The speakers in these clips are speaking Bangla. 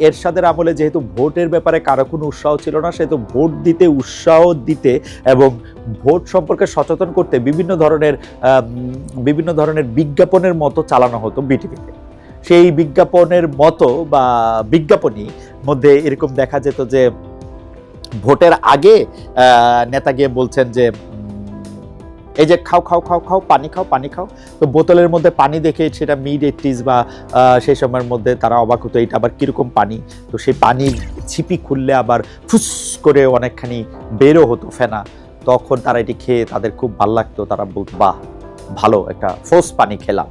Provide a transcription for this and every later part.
এরশাদের আমলে যেহেতু ভোটের ব্যাপারে কারো কোনো উৎসাহ ছিল না, সেহেতু ভোট দিতে উৎসাহ দিতে এবং ভোট সম্পর্কে সচেতন করতে বিভিন্ন ধরনের বিজ্ঞাপনের মতো চালানো হতো বিটিভিতে। সেই বিজ্ঞাপনের মতো বা বিজ্ঞাপনই মধ্যে এরকম দেখা যেত যে ভোটের আগে নেতা গিয়ে বলছেন যে এই যে খাও খাও খাও খাও পানি খাও পানি খাও, তো বোতলের মধ্যে পানি দেখে সেটা মিড-80s বা সেই সময়ের মধ্যে তারা অবাক হতো এটা আবার কীরকম পানি। তো সেই পানির ছিপি খুললে আবার ফুস করে অনেকখানি বেরো হতো ফেনা, তখন তারা এটি খেয়ে তাদের খুব ভালো লাগতো, তারা বলতো বাহ ভালো একটা ফোর্স পানি খেলাম,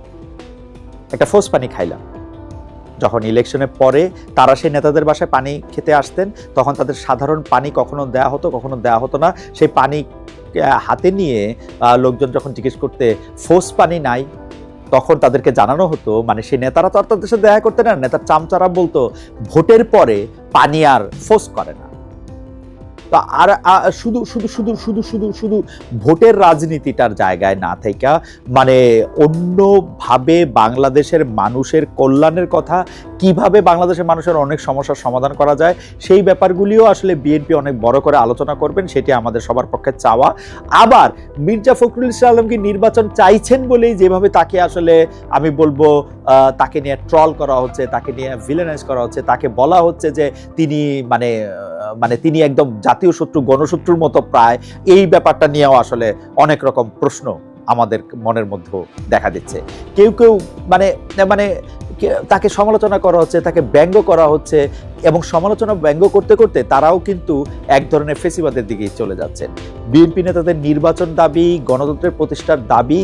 একটা ফোর্স পানি খাইলাম। যখন ইলেকশনের পরে তারা সেই নেতাদের বাসায় পানি খেতে আসতেন, তখন তাদের সাধারণ পানি কখনো দেয়া হতো কখনো দেয়া হতো না। সেই পানি হাতে নিয়ে লোকজন যখন জিজ্ঞেস করতে ফোর্স পানি নাই, তখন তাদেরকে জানানো হতো মানে সেই নেতারা তো আর তাদের সাথে দেখা করতে না, নেতার চামচারা বলতো ভোটের পরে পানি আর ফোর্স করে না। তো আর শুধু শুধু শুধু শুধু শুধু শুধু ভোটের রাজনীতিটার জায়গায় না থেকে মানে অন্যভাবে বাংলাদেশের মানুষের কল্যাণের কথা, কিভাবে বাংলাদেশের মানুষের অনেক সমস্যার সমাধান করা যায় সেই ব্যাপারগুলিও আসলে বিএনপি অনেক বড় করে আলোচনা করবেন, সেটি আমাদের সবার পক্ষে চাওয়া। আবার মির্জা ফখরুল ইসলাম আলমগীর নির্বাচন চাইছেন বলেই যেভাবে তাকে আসলে আমি বলবো তাকে নিয়ে ট্রল করা হচ্ছে, তাকে নিয়ে ভিলেনাইজ করা হচ্ছে, তাকে বলা হচ্ছে যে তিনি মানে তিনি একদম জাতীয় শত্রু গণশত্রুর মতো প্রায়, এই ব্যাপারটা নিয়েও আসলে অনেক রকম প্রশ্ন আমাদের মনের মধ্যে দেখা দিচ্ছে। কেউ কেউ মানে মানে তাকে সমালোচনা করা হচ্ছে, তাকে ব্যঙ্গ করা হচ্ছে, এবং সমালোচনা ব্যঙ্গ করতে করতে তারাও কিন্তু এক ধরনের ফেসিবাদের দিকেই চলে যাচ্ছেন। বিএনপি নেতাদের নির্বাচন দাবি, গণতন্ত্রের প্রতিষ্ঠার দাবি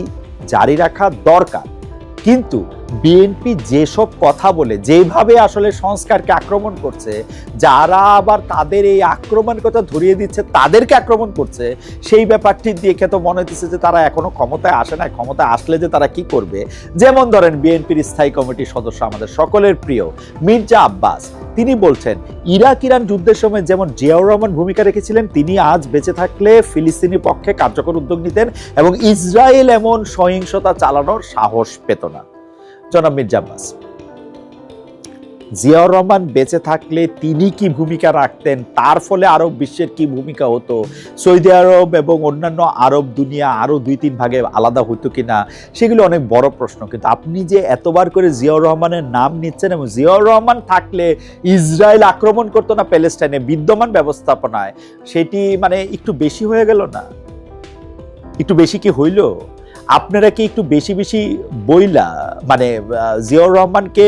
জারি রাখা দরকার, কিন্তু বিএনপি যেসব কথা বলে যেভাবে আসলে সংস্কারকে আক্রমণ করছে, যারা আবার তাদের এই আক্রমণের কথা ধরিয়ে দিচ্ছে তাদেরকে আক্রমণ করছে, সেই ব্যাপারটি দেখে তো মনে হচ্ছে যে তারা এখনো ক্ষমতায় আসে না, ক্ষমতায় আসলে যে তারা কি করবে। যেমন ধরেন বিএনপির স্থায়ী কমিটির সদস্য আমাদের সকলের প্রিয় মির্জা আব্বাস, তিনি বলছেন ইরাক ইরান যুদ্ধের সময় যেমন জিয়াউর রহমান ভূমিকা রেখেছিলেন, তিনি আজ বেঁচে থাকলে ফিলিস্তিনি পক্ষে কার্যকর উদ্যোগ নিতেন এবং ইসরায়েল এমন সহিংসতা চালানোর সাহস পেত না। জনাব মির্জা আব্বাস, জিয়াউর রহমান বেঁচে থাকলে তিনি কি ভূমিকা রাখতেন, তার ফলে আরব বিশ্বের কি ভূমিকা হতো, সৌদি আরব এবং অন্যান্য আরব দুনিয়া আরো 2-3 ভাগে আলাদা হতো কিনা, সেগুলো অনেক বড় প্রশ্ন। কিন্তু আপনি যে এতবার করে জিয়াউর রহমানের নাম নিচ্ছেন, এবং জিয়াউর রহমান থাকলে ইসরায়েল আক্রমণ করতো না প্যালেস্টাইনে বিদ্যমান ব্যবস্থাপনায়, সেটি মানে একটু বেশি হয়ে গেল না? একটু বেশি কি হইল? আপনারা কি একটু বেশি বেশি বইলা মানে জিয়াউর রহমানকে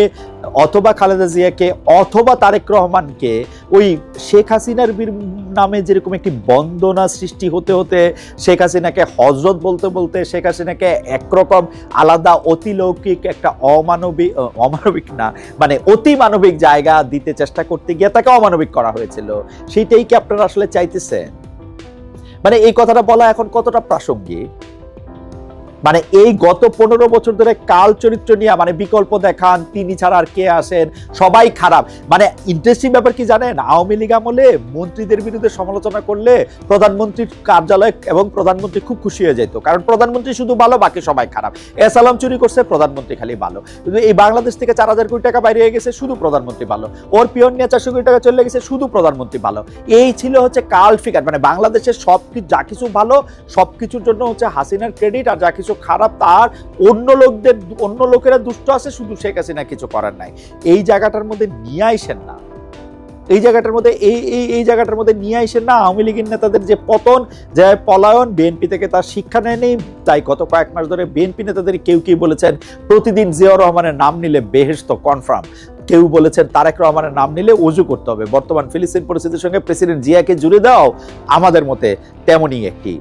অথবা খালেদা জিয়াকে অথবা তারেক রহমানকে ওই শেখ হাসিনার নামে যেরকম একটি বন্দনা সৃষ্টি হতে হতে শেখ হাসিনাকে হজরত বলতে বলতে শেখ হাসিনাকে একরকম আলাদা অতিলৌকিক একটা অমানবিক না মানে অতি মানবিক জায়গা দিতে চেষ্টা করতে গিয়ে তাকে অমানবিক করা হয়েছিল, সেইটাই কি আপনারা আসলে চাইতেছেন? মানে এই কথাটা বলা এখন কতটা প্রাসঙ্গিক? মানে এই গত 15 বছর ধরে কাল চরিত্র নিয়ে মানে বিকল্প দেখান, তিনি ছাড়া আর কে আসেন, সবাই খারাপ। মানে ইন্টারেস্টিং ব্যাপার কি জানেন, আওয়ামী লীগ আমলে মন্ত্রীদের বিরুদ্ধে সমালোচনা করলে প্রধানমন্ত্রীর কার্যালয় এবং প্রধানমন্ত্রী খুব খুশি হয়ে যেত, কারণ প্রধানমন্ত্রী শুধু ভালো, বাকি সবাই খারাপ। এসালাম চুরি করছে, প্রধানমন্ত্রী খালি ভালো। কিন্তু এই বাংলাদেশ থেকে 4000 কোটি টাকা বাইরে হয়ে গেছে, শুধু প্রধানমন্ত্রী ভালো। ওর পিয়ন নিয়ে 400 কোটি টাকা চলে গেছে, শুধু প্রধানমন্ত্রী ভালো। এই ছিল হচ্ছে কাল ফিগার। মানে বাংলাদেশের যা কিছু ভালো সবকিছুর জন্য হচ্ছে হাসিনার ক্রেডিট, আর যা কিছু খারাপ তার অন্য লোকেরা দুষ্ট আছে, শুধু শেখ হাসিনা কিছু করার নাই। এই জায়গাটার মধ্যে নিয়ে আইসেন না, এই জায়গাটার মধ্যে এই জায়গাটার মধ্যে নিয়ে আইসেন না। আওয়ামী লীগের নেতাদের যে পতন, যে পলায়ন, বিএনপি থেকে তার শিক্ষা নেয়নি, তাই গত কয়েক মাস ধরে বিএনপি নেতাদের কেউ কেউ বলেছেন প্রতিদিন জিয়াউর রহমানের নাম নিলে বেহেশত কনফার্ম, কেউ বলেছেন তারেক রহমানের নাম নিলে ওযু করতে হবে। বর্তমান ফিলিস্তিন পরিস্থিতির সঙ্গে প্রেসিডেন্ট জিয়াকে জুড়ে দাও, আমাদের মতে তেমনই একটি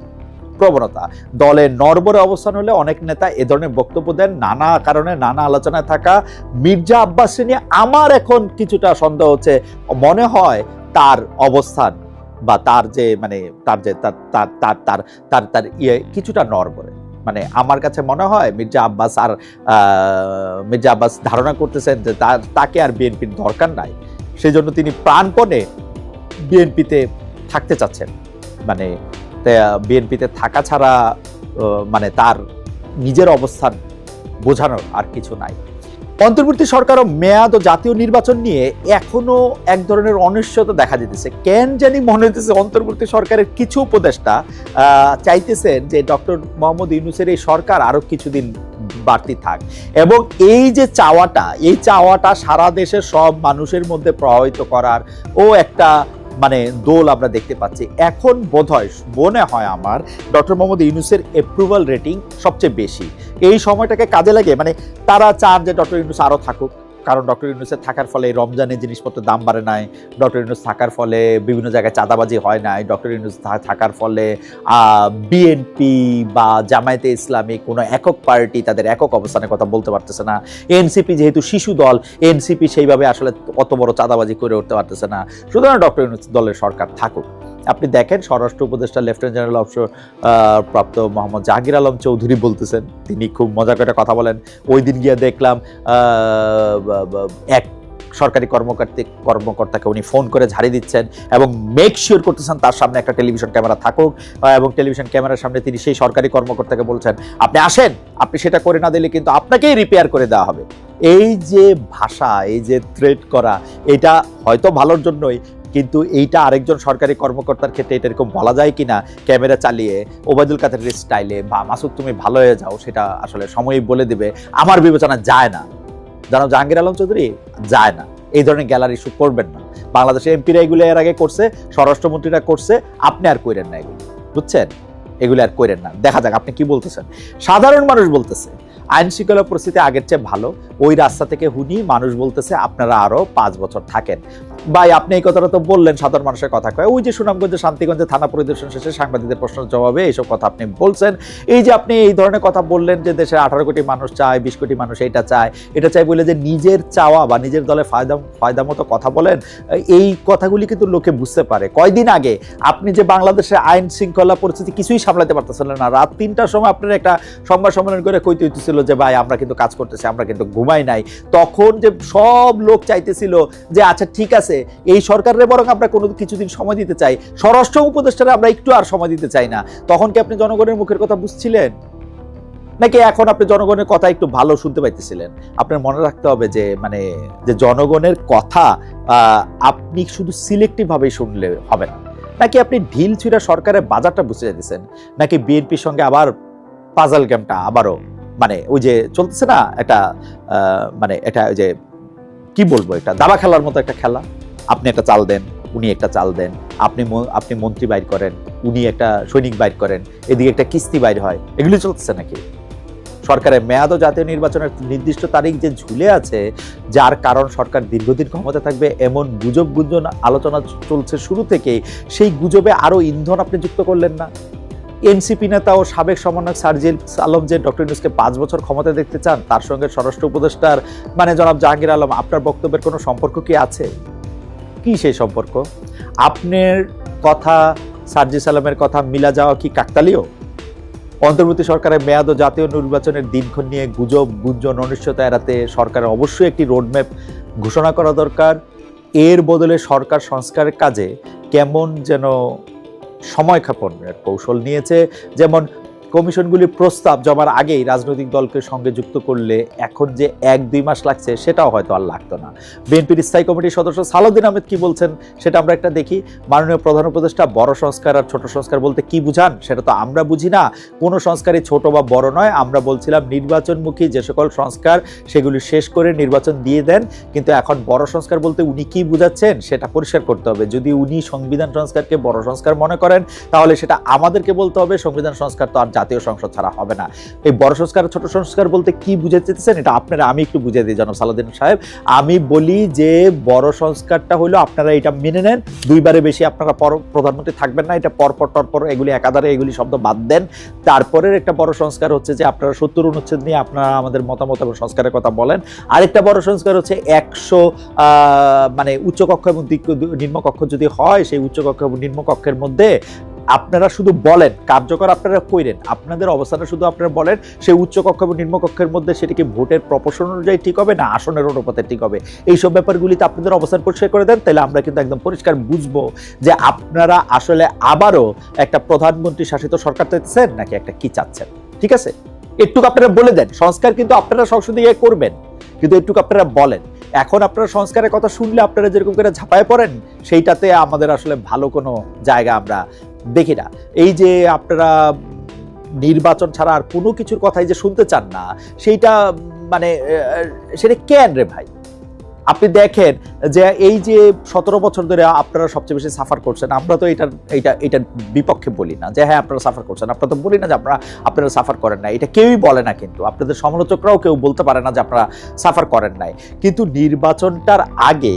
প্রবণতা। দলে নড়বড়ে অবস্থান হলে অনেক নেতা এ ধরনের বক্তব্য দেন, নানা কারণে নানা আলোচনায় থাকা মির্জা আব্বাস নিয়ে আমার এখন কিছুটা সন্দেহ হচ্ছে। মনে হয় তার অবস্থান বা তার যে মানে তার যে তার ইয়ে কিছুটা নড়বড়ে। মানে আমার কাছে মনে হয় মির্জা আব্বাস ধারণা করতেছেন যে তাকে আর বিএনপির দরকার নাই, সেজন্য তিনি প্রাণপণে বিএনপিতে থাকতে চাচ্ছেন। মানে বিএনপিতে থাকা ছাড়া মানে তার নিজের অবস্থান বোঝানোর আর কিছু নাই। অন্তর্বর্তী সরকারও মেয়াদ ও জাতীয় নির্বাচন নিয়ে এখনো এক ধরনের অনিশ্চয়তা দেখা দিতেছে। কেন জানি মনে হইতেছে অন্তর্বর্তী সরকারের কিছু উপদেষ্টা চাইতেছেন যে ডক্টর মোহাম্মদ ইউনূসের এই সরকার আরো কিছুদিন বাড়তি থাক, এবং এই যে চাওয়াটা সারা দেশের সব মানুষের মধ্যে প্রভাবিত করার ও একটা মানে দোল আমরা দেখতে পাচ্ছি। এখন মনে হয় আমার ডক্টর মোহাম্মদ ইউনূসের অ্যাপ্রুভাল রেটিং সবচেয়ে বেশি। এই সময়টাকে কাজে লাগে মানে তারা চান যে ডক্টর ইউনূস আরও থাকুক, কারণ ডক্টর ইউনূসের থাকার ফলে রমজানের জিনিসপত্রের দাম বাড়ে নাই, ডক্টর ইউনূস থাকার ফলে বিভিন্ন জায়গায় চাঁদাবাজি হয় নাই, ডক্টর ইউনূস থাকার ফলে বিএনপি বা জামায়াতে ইসলামী কোনো একক পার্টি তাদের একক অবস্থানের কথা বলতে পারতেছে না, এনসিপি যেহেতু শিশু দল, এনসিপি সেইভাবে আসলে অত বড় চাঁদাবাজি করে উঠতে পারতেছে না। সুতরাং ডক্টর ইউনূস দলের সরকার থাকুক। আপনি দেখেন স্বরাষ্ট্র উপদেষ্টা লেফটেন্যান্ট জেনারেল অবসর প্রাপ্ত মোহাম্মদ জাহাঙ্গীর আলম চৌধুরী বলতেছেন, তিনি খুব মজা করে কথা বলেন। ওই দিন গিয়ে দেখলাম এক সরকারি কর্মকর্তাকে উনি ফোন করে ঝাড়ি দিচ্ছেন এবং মেক শিওর করতেছেন তার সামনে একটা টেলিভিশন ক্যামেরা থাকুক, এবং টেলিভিশন ক্যামেরার সামনে তিনি সেই সরকারি কর্মকর্তাকে বলছেন, আপনি আসেন, আপনি সেটা করে না দিলে কিন্তু আপনাকেই রিপেয়ার করে দেওয়া হবে। এই যে ভাষা, এই যে থ্রেট করা, এটা হয়তো ভালোর জন্যই, কিন্তু এইটা আরেকজন সরকারি কর্মকর্তার ক্ষেত্রে এটা এরকম বলা যায় কিনা ক্যামেরা চালিয়ে ওবায়দুল কাদেরের স্টাইলে বা মাসুদ তুমি ভালো হয়ে যাও, সেটা আসলে সময়ই বলে দিবে। আমার বিবেচনা যায় না, জানো জাহাঙ্গীর আলম চৌধুরী, যায় না। এই ধরনের গ্যালারি ইস্যু করবেন না। বাংলাদেশের এমপিরা এগুলো এর আগে করছে, স্বরাষ্ট্রমন্ত্রীরা করছে, আপনি আর কইরেন না এগুলো, বুঝছেন? এগুলো আর কইরেন না। দেখা যাক আপনি কি বলতেছেন। সাধারণ মানুষ বলতেছে আইন শৃঙ্খলা পরিস্থিতি আগের চেয়ে ভালো। ওই রাস্তা থেকে হুনি মানুষ বলতেছে আপনারা আরো 5 বছর থাকেন। ভাই আপনি এই কথাটা তো বললেন, সাধারণ মানুষের কথা কয়। ওই যে সুনামগঞ্জে শান্তিগঞ্জে থানা পরিদর্শন শেষে সাংবাদিকদের প্রশ্নের জবাবে এইসব কথা আপনি বলছেন। এই যে আপনি এই ধরনের কথা বললেন যে দেশে 18 কোটি মানুষ চায়, 20 কোটি মানুষ এটা চায় বলে যে নিজের চাওয়া বা নিজের দলে ফায়দা মতো কথা বলেন, এই কথাগুলি কিন্তু লোকে বুঝতে পারে। কয়দিন আগে আপনি যে বাংলাদেশে আইন শৃঙ্খলা পরিস্থিতি কিছুই সামলাতে পারতেছিলেন না, রাত 3টার সময় আপনার একটা সংবাদ সম্মেলন করে কইতে হইতেছিল যে ভাই আমরা কিন্তু কাজ করতেছি, আমরা কিন্তু ঘুমাই নাই। তখন যে সব লোক চাইতেছিল যে আচ্ছা ঠিক আছে, এই সরকারের বরং আমরা কোনো কিছুদিন সময় দিতে চাই, স্বরাষ্ট্র উপদেষ্টারা আমরা একটু আর সময় দিতে চাই না। তখন কি আপনি জনগণের মুখের কথা বুঝছিলেন, নাকি এখন আপনি জনগণের কথা একটু ভালো শুনতে পাইতেছিলেন? আপনার মনে রাখতে হবে যে মানে যে জনগণের কথা আপনি শুধু সিলেক্টিভ ভাবেই শুনলে হবে না। নাকি আপনি ঢিল ছুঁড়া সরকারের বাজারটা বুঝতে চাইতেছেন, নাকি বিএনপির সঙ্গে আবার পাজল গেমটা আবারও মানে ওই যে চলতেছে না একটা মানে এটা ওই যে কি বলবো, এটা দাবা খেলার মতো একটা খেলা। আপনি একটা চাল দেন, উনি একটা চাল দেন, আপনি মন্ত্রী বাইর করেন, উনি একটা সৈনিক বাইর করেন, এদিকে একটা কিস্তি বাইর হয়, এগুলি চলতেছে নাকি? সরকারের মেয়াদ ও জাতীয় নির্বাচনের নির্দিষ্ট তারিখ যে ঝুলে আছে, যার কারণ সরকার দীর্ঘদিন ক্ষমতা থাকবে এমন গুঞ্জন আলোচনা চলছে শুরু থেকেই। সেই গুজবে আরো ইন্ধন আপনি যুক্ত করলেন না? এনসিপি নেতা ও সাবেক সমন্বয়ক সার্জিল আলম যে ডক্টর ইউনূসকে 5 বছর ক্ষমতা দেখতে চান, তার সঙ্গে স্বরাষ্ট্র উপদেষ্টার মানে জনাব জাহাঙ্গীর আলম আপনার বক্তব্যের কোনো সম্পর্ক কি আছে? কি সেই সম্পর্ক? আপনার কথা সার্জিস আলমের কথা মিলা যাওয়া কি কাকতালীয়? অন্তর্বর্তী সরকারের মেয়াদ ও জাতীয় নির্বাচনের দিনক্ষণ নিয়ে গুঞ্জন অনিশ্চয়তা এড়াতে সরকারের অবশ্যই একটি রোডম্যাপ ঘোষণা করা দরকার। এর বদলে সরকার সংস্কারের কাজে কেমন যেন সময় ক্ষেপণের কৌশল নিয়েছে। যেমন কমিশনগুলির প্রস্তাব জমার আগেই রাজনৈতিক দলকে সঙ্গে যুক্ত করলে এখন যে 1-2 মাস লাগছে সেটাও হয়তো আর লাগতো না। বিএনপির স্থায়ী কমিটির সদস্য সালাউদ্দিন আহমেদ কি বলছেন সেটা আমরা একটা দেখি। মাননীয় প্রধান উপদেষ্টা বড় সংস্কার আর ছোট সংস্কার বলতে কি বুঝান সেটা তো আমরা বুঝি না। কোনো সংস্কারই ছোট বা বড় নয়। আমরা বলছিলাম নির্বাচনমুখী যে সকল সংস্কার সেগুলি শেষ করে নির্বাচন দিয়ে দেন। কিন্তু এখন বড় সংস্কার বলতে উনি কি বুঝাচ্ছেন সেটা পরিষ্কার করতে হবে। যদি উনি সংবিধান সংস্কারকে বড় সংস্কার মনে করেন তাহলে সেটা আমাদেরকে বলতে হবে। সংবিধান সংস্কার তো আর জাতীয় সংসদ ছাড়া হবে না। এই বড় সংস্কার ছোট সংস্কার বলতে কি বুঝাতে চেয়েছেন এটা আপনারা আমি একটু বুঝিয়ে দিই জনাব সালাউদ্দিন সাহেব। আমি বলি যে বড় সংস্কারটা হলো আপনারা এটা মেনে নেন, 2বারে বেশি আপনারা প্রধানমন্ত্রী থাকবেন না, এটা পরপর টরপর এগুলি একাধারে এগুলি শব্দ বাদ দেন। তারপরের একটা বড় সংস্কার হচ্ছে যে আপনারা 70 অনুচ্ছেদ নিয়ে আপনারা আমাদের মতামত এবং সংস্কারের কথা বলেন। আরেকটা বড় সংস্কার হচ্ছে 100 মানে উচ্চকক্ষ এবং নিম্নকক্ষ যদি হয় সেই উচ্চকক্ষ এবং নিম্নকক্ষের মধ্যে আপনারা শুধু বলেন, কার্যকর আপনারা কইরেন, আপনাদের অবস্থাটা শুধু আপনারা বলেন সেই উচ্চকক্ষ এবং নিম্নকক্ষের মধ্যে সেটা কি ভোটের প্রপোর্শন অনুযায়ী ঠিক হবে না আসনের অনুপাতে ঠিক হবে, এইসব ব্যাপারগুলিতে আপনাদের অবস্থান পরিষ্কার করে দেন। তাহলে আমরা কিন্তু একদম পরিষ্কার বুঝবো যে আপনারা আসলে আবারও একটা প্রধানমন্ত্রী শাসিত সরকার চাইছেন নাকি একটা কি চাচ্ছেন। ঠিক আছে, একটু আপনারা বলে দেন। সংস্কার কিন্তু আপনারা সংসদে করবেন, কিন্তু একটু আপনারা বলেন। এখন আপনারা সংস্কারের কথা শুনলে আপনারা যেরকম করে ঝাঁপায় পড়েন, সেইটাতে আমাদের আসলে ভালো কোনো জায়গা আমরা দেখি না। এই যে আপনারা নির্বাচন ছাড়া আর কোনো কিছুর কথাই যে শুনতে চান না, সেইটা মানে সেটা কেন রে ভাই? আপনি দেখেন যে এই যে 17 বছর ধরে আপনারা সবচেয়ে বেশি সাফার করছেন, আমরা তো এটার বিপক্ষে বলি না যে হ্যাঁ আপনারা সাফার করছেন, আমরা তো বলি না যে আপনারা সাফার করেন না, এটা কেউই বলে না, কিন্তু আপনাদের সমালোচকরাও কেউ বলতে পারে না যে আপনারা সাফার করেন নাই। কিন্তু নির্বাচনটার আগে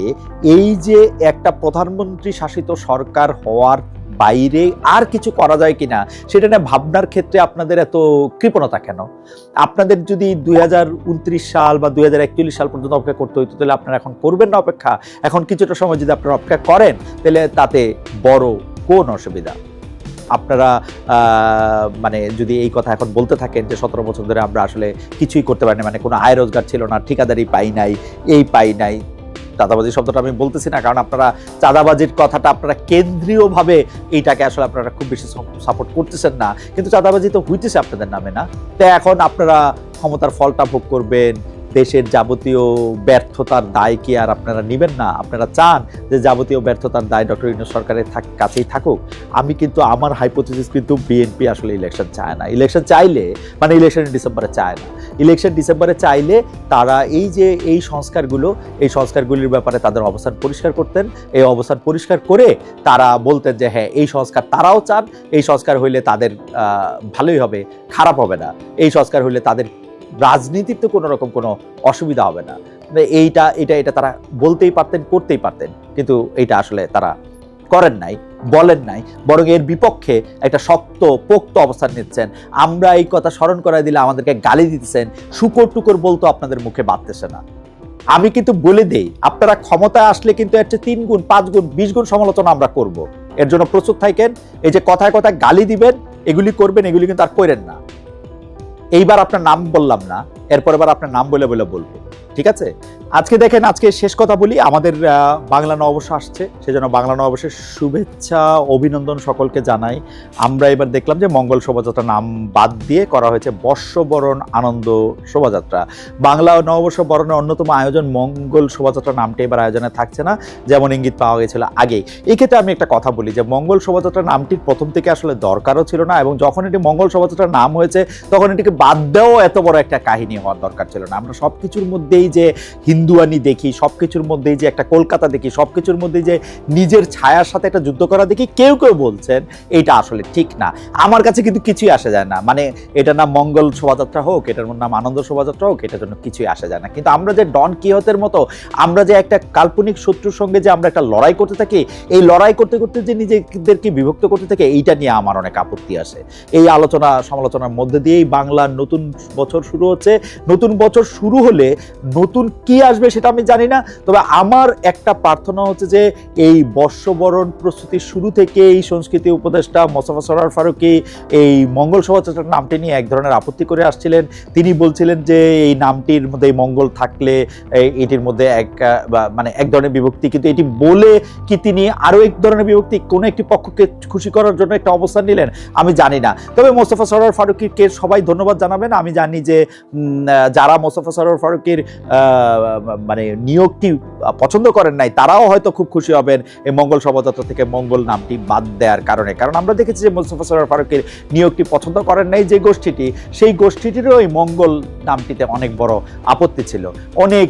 এই যে একটা প্রধানমন্ত্রী শাসিত সরকার হওয়ার বাইরে আর কিছু করা যায় কিনা সেটা নিয়ে ভাবনার ক্ষেত্রে আপনাদের এত কৃপণতা কেন? আপনাদের যদি 2029 সাল বা 2041 সাল পর্যন্ত অপেক্ষা করতে হইতো, তাহলে আপনারা এখন করবেন না অপেক্ষা? এখন কিছুটা সময় যদি আপনারা অপেক্ষা করেন, তাহলে তাতে বড় কোন অসুবিধা? আপনারা মানে যদি এই কথা এখন বলতে থাকেন যে 17 বছর ধরে আমরা আসলে কিছুই করতে পারিনি, মানে কোনো আয় রোজগার ছিল না, ঠিকাদারি পাই নাই, এই পাই নাই। চাঁদাবাজি শব্দটা আমি বলতেছি না, কারণ আপনারা চাঁদাবাজির কথাটা আপনারা কেন্দ্রীয়ভাবে এইটাকে আসলে আপনারা খুব বেশি সাপোর্ট করতেছেন না, কিন্তু চাঁদাবাজি তো হইতেছে আপনাদের নামে না। তো এখন আপনারা ক্ষমতার ফলটা ভোগ করবেন, দেশের যাবতীয় ব্যর্থতার দায় কি আর আপনারা নেবেন না? আপনারা চান যে যাবতীয় ব্যর্থতার দায় ডক্টর ইউনূস সরকারের কাছেই থাকুক? আমি কিন্তু আমার হাইপোথিসিস কিন্তু বিএনপি আসলে ইলেকশন চায় না। ইলেকশন চাইলে মানে ইলেকশন ডিসেম্বরে চায় না। ইলেকশন ডিসেম্বরে চাইলে তারা এই যে এই সংস্কারগুলির ব্যাপারে তাদের অবস্থান পরিষ্কার করতেন। এই অবস্থান পরিষ্কার করে তারা বলতেন যে হ্যাঁ এই সংস্কার তারাও চান, এই সংস্কার হইলে তাদের ভালোই হবে, খারাপ হবে না, এই সংস্কার হইলে তাদের রাজনীতির তো কোনো রকম কোনো অসুবিধা হবে না। এইটা এটা এটা তারা বলতেই পারতেন, করতেই পারতেন, কিন্তু এইটা আসলে তারা করেন নাই, বলেন নাই, বরং এর বিপক্ষে একটা শক্ত পোক্ত অবস্থান নিচ্ছেন। আমরা এই কথা স্মরণ করাই দিলে আমাদেরকে গালি দিতেছেন, শুকর টুকর বলতো আপনাদের মুখে বাঁধতেছে না। আমি কিন্তু বলে দেই, আপনারা ক্ষমতায় আসলে কিন্তু এর চেয়ে 3 গুণ 5 গুণ 20 গুণ সমালোচনা আমরা করব। এর জন্য প্রস্তুত থাকেন। এই যে কথায় কথায় গালি দিবেন, এগুলি করবেন, এগুলি কিন্তু আর করেন না। এইবার আপনার নাম বললাম না, এরপর এবার আপনার নাম বলে বলে বলবো, ঠিক আছে? আজকে দেখেন, আজকে শেষ কথা বলি, আমাদের বাংলা নববর্ষ আসছে, সেজন্য বাংলা নববর্ষের শুভেচ্ছা অভিনন্দন সকলকে জানাই। আমরা এবার দেখলাম যে মঙ্গল শোভাযাত্রা নাম বাদ দিয়ে করা হয়েছে বর্ষবরণ আনন্দ শোভাযাত্রা। বাংলা নববর্ষ বরণের অন্যতম আয়োজন মঙ্গল শোভাযাত্রা নামটি এবার আয়োজনে থাকছে না, যেমন ইঙ্গিত পাওয়া গেছিল আগেই। এই ক্ষেত্রে আমি একটা কথা বলি যে মঙ্গল শোভাযাত্রা নামটির প্রথম থেকে আসলে দরকারও ছিল না, এবং যখন এটি মঙ্গল শোভাযাত্রার নাম হয়েছে তখন এটিকে বাদ দেওয়াও এত বড় একটা কাহিনী হওয়ার দরকার ছিল না। আমরা সব কিছুর মধ্যেই যে হিন্দুয়ানি দেখি, সব কিছুর মধ্যেই যে একটা কলকাতা দেখি, সব কিছুর মধ্যেই যে নিজের ছায়ার সাথে একটা যুদ্ধ করা দেখি। কেউ কেউ বলছেন এইটা আসলে ঠিক না, আমার কাছে কিন্তু কিছুই আসে যায় না। মানে এটা নাম মঙ্গল শোভাযাত্রা হোক, এটার নাম আনন্দ শোভাযাত্রা হোক, এটার জন্য কিছুই আসে যায় না। কিন্তু আমরা যে ডন কিহতের মতো আমরা যে একটা কাল্পনিক শত্রুর সঙ্গে যে আমরা একটা লড়াই করতে থাকি, এই লড়াই করতে করতে যে নিজেদেরকে বিভক্ত করতে থাকে, এইটা নিয়ে আমার অনেক আপত্তি আসে। এই আলোচনা সমালোচনার মধ্যে দিয়েই বাংলার নতুন বছর শুরু হচ্ছে। নতুন বছর শুরু হলে নতুন কি আসবে সেটা আমি জানি না, তবে আমার একটা প্রার্থনা হচ্ছে যে এই বর্ষবরণ প্রস্তুতির শুরু থেকে এই সংস্কৃতি উপদেষ্টা মোস্তফা সরোয়ার ফারুকী এই মঙ্গল শোভাযাত্রার নামটি নিয়ে এক ধরনের আপত্তি করে আসছিলেন। তিনি বলছিলেন যে এই নামটির মধ্যে মঙ্গল থাকলে এটির মধ্যে মানে এক ধরনের বিভক্তি, কিন্তু এটি বলে কি তিনি আরো এক ধরনের বিভক্তি কোনো একটি পক্ষকে খুশি করার জন্য একটা অবস্থান নিলেন আমি জানি না। তবে মোস্তফা সরোয়ার ফারুকীকে সবাই ধন্যবাদ জানাবেন। আমি জানি যে যারা মোস্তফা সরোয়ার ফারুকীর মানে নিয়োগটি পছন্দ করেন নাই, তারাও হয়তো খুব খুশি হবেন এই মঙ্গল শোভাযাত্রা থেকে মঙ্গল নামটি বাদ দেওয়ার কারণে। কারণ আমরা দেখেছি যে মোস্তফা সরোয়ার ফারুকীর নিয়োগটি পছন্দ করেন নাই যে গোষ্ঠীটি, সেই গোষ্ঠীটিরও এই মঙ্গল নামটিতে অনেক বড় আপত্তি ছিল, অনেক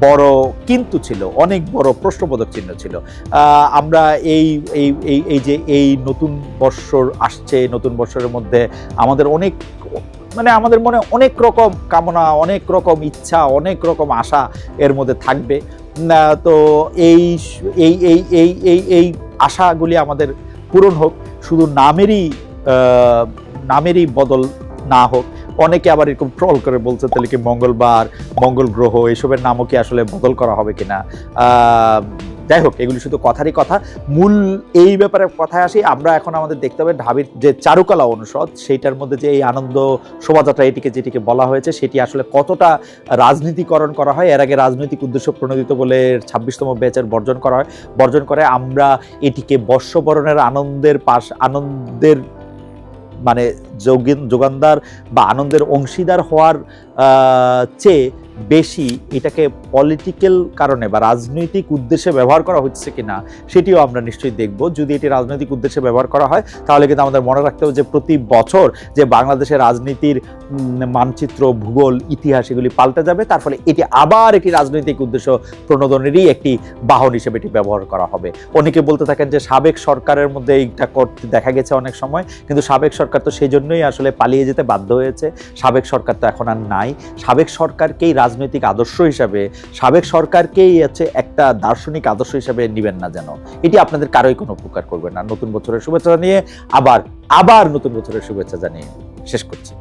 বড় কিন্তু ছিল, অনেক বড় প্রশ্নবোধক চিহ্ন ছিল। আমরা এই এই এই এই যে এই নতুন বৎসর আসছে, নতুন বৎসরের মধ্যে আমাদের অনেক মানে আমাদের মনে অনেক রকম কামনা, অনেক রকম ইচ্ছা, অনেক রকম আশা এর মধ্যে থাকবে। তো এই এই এই এই এই এই আশাগুলি আমাদের পূরণ হোক, শুধু নামেরই বদল না হোক। অনেকে আবার এরকম ট্রল করে বলছে তাহলে কি মঙ্গলবার, মঙ্গল গ্রহ এইসবের নামও কি আসলে বদল করা হবে কিনা। যাই হোক, এগুলি শুধু কথারই কথা। মূল এই ব্যাপারে কথায় আসি, আমরা এখন আমাদের দেখতে হবে ঢাবির যে চারুকলা অনুষদ, সেইটার মধ্যে যে এই আনন্দ শোভাযাত্রা যেটিকে বলা হয়েছে, সেটি আসলে কতটা রাজনীতিকরণ করা হয়। এর আগে রাজনৈতিক উদ্দেশ্য প্রণোদিত বলে 26তম ব্যাচের বর্জন করে আমরা এটিকে বর্ষবরণের আনন্দের মানে যোগানদার বা আনন্দের অংশীদার হওয়ার চেয়ে বেশি এটাকে পলিটিক্যাল কারণে বা রাজনৈতিক উদ্দেশ্যে ব্যবহার করা হচ্ছে কিনা সেটিও আমরা নিশ্চয়ই দেখব। যদি এটি রাজনৈতিক উদ্দেশ্যে ব্যবহার করা হয় তাহলে কিন্তু আমাদের মনে রাখতে হবে যে প্রতি বছর যে বাংলাদেশের রাজনীতির মানচিত্র, ভূগোল, ইতিহাস এগুলি পাল্টে যাবে। তার ফলে এটি আবার একটি রাজনৈতিক উদ্দেশ্য প্রণোদনেরই একটি বাহন হিসেবে এটি ব্যবহার করা হবে। অনেকে বলতে থাকেন যে সাবেক সরকারের মধ্যে এইটা করতে দেখা গেছে অনেক সময়, কিন্তু সাবেক সরকার তো সেই জন্যই আসলে পালিয়ে যেতে বাধ্য হয়েছে। সাবেক সরকার তো এখন আর নাই। সাবেক সরকারকেই রাজনৈতিক আদর্শ হিসাবে, সাবেক সরকারকেই একটা দার্শনিক আদর্শ হিসাবে নেবেন না যেন। এটি আপনাদের কারোই কোনো উপকার করবে না। নতুন বছরের শুভেচ্ছা জানিয়ে আবার নতুন বছরের শুভেচ্ছা জানিয়ে শেষ করছি।